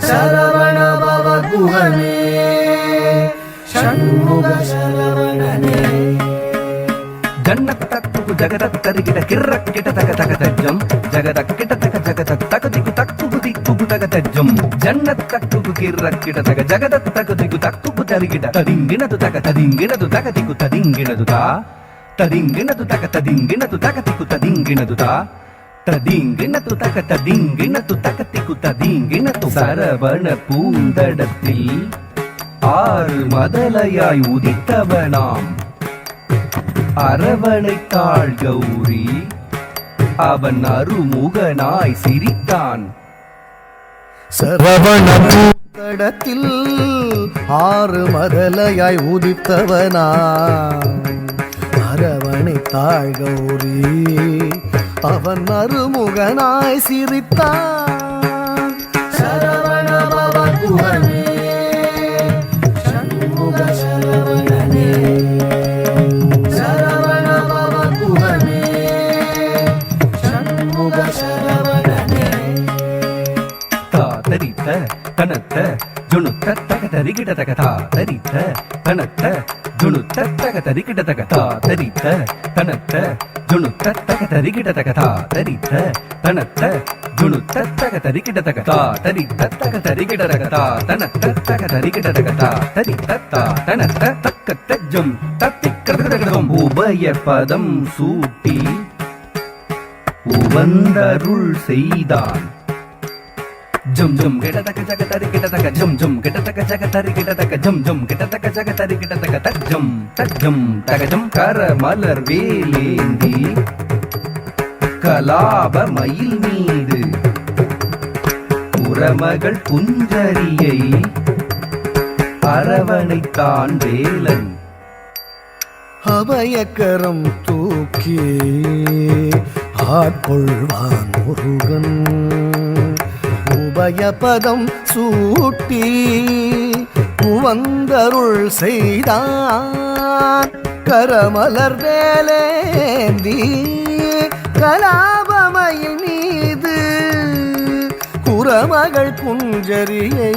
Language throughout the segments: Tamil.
சரவண பவ குஹனே ஷண்முக சரவணனே ஜன்னத்தக்கு ஜகதத்தரிகிட கிர்ரக்கிட தக தக தஜ்ஜம் ஜகதக்கிட தக ஜகதத்தகு தக்கு திக்கு தக தஜ்ஜம் ஜன்னத்தக்கு கிர்ரக்கிட தக ஜகதத்தகு தக்கு தரிகிட ததிங்கினது தக ததிங்கினது தக திக்கு ததிங்கினது தா ததிங்கினது தக ததிங்கினது தக திக்கு ததிங்கினது தா ததிங்கினது தக ததிங்கினது தக திக்கு ததிங்கினது சரவண பூந்தடத்தில் ஆறு மதலையாய் உதித்தவனாம் அரவணைத்தாள் கௌரி அவன் அருமுகனாய் சிரித்தான். சரவண பூந்தடத்தில் ஆறு மதலையாய் உதித்தவனா அரவணைத்தாள் கௌரி அவன் அருமுகனாய் சிரித்தான். சரவண பவ குஹனே ஷண்முக சரவணனே சரவண பவ குஹனே ஷண்முக சரவணனே தாதரித்த கனத்த ஜுணுத்த தக தரிகிட தக தாதரித்த கனத்த ஜுணுத்த தக தரிகிட தக தாதரித்த கனத்த ஜுணுத்த தக தரிகிட தக தாதரித்த கனத்த ஜுணுத்த தக தரிகிட தக தாதரித்த தக தரிகிட தக தாதனத்த தக தரிகிட தக தாதரித்த தாதனத்த தக்க தஜ்ஜம் தத்திக்கதகதகம் உபய பதம் சூட்டி உவந்தருள் செய்தான். ஜம் ஜம் கிடதக ஜகதரி கிடதக ஜம் ஜம் கிடதக ஜகதரி கிடதக ஜம் ஜம் கிடதக ஜகதரி கிடதக தஜ்ஜம் தஜ்ஜம் தகஜம் கர மலர் வேலேந்தி கலாப மயில் மீது புறமகள் குஞ்சரியை அரவணைத்தான் வேலன். அபயக்கரம் தூக்கி ஆட்கொள்வான் முருகன் உபயபதம் சூட்டி உவந்தருள் செய்தான். கரமலர் வேலேந்தி கலாபமயில் மீது குறமகள் குஞ்சரியை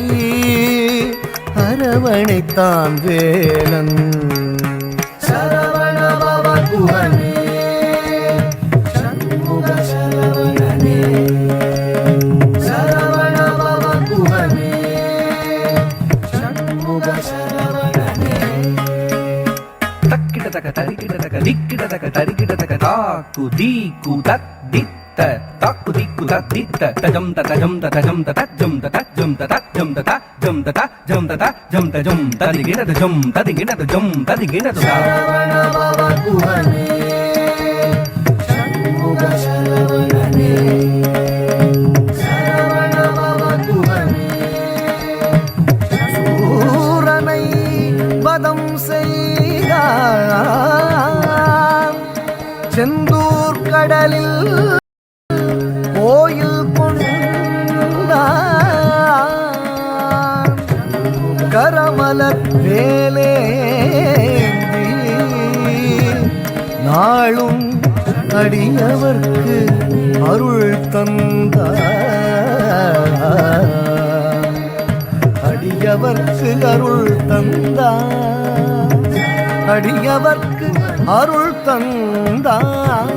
அரவணைத்தான் வேலன். சரவண பவ குஹனே ஷண்முக சரவணனே சரவண பவ குஹனே ஷண்முக சரவணனே தக்கிட தக தரிகிட தக திக்கிட தக தரிகிட தக தாக்கு தீக்கு தத்தித்த தாக்கு திக்கு தத்தித்த தஜம் தஜம் தஜம் தஜம் தஜம் தஜம் தஜம் தஜம் தஜம் தஜம் ததிகிட தஜம் ததிகிட தஜம் ததிகிட சரவண பவ குஹனே ஷண்முக சரவணனே சரவண பவ குஹனே சூரனை வதம் செய்தான். செந்தூர் கடலில் கோயில் கொண்டான். கரமலர் வேலேந்தி நாளும் அடியவர்க்கு அருள் தந்தார். அடியவர்க்கு அருள் தந்தார். அடியவர்க்கு அருள் தந்தார்.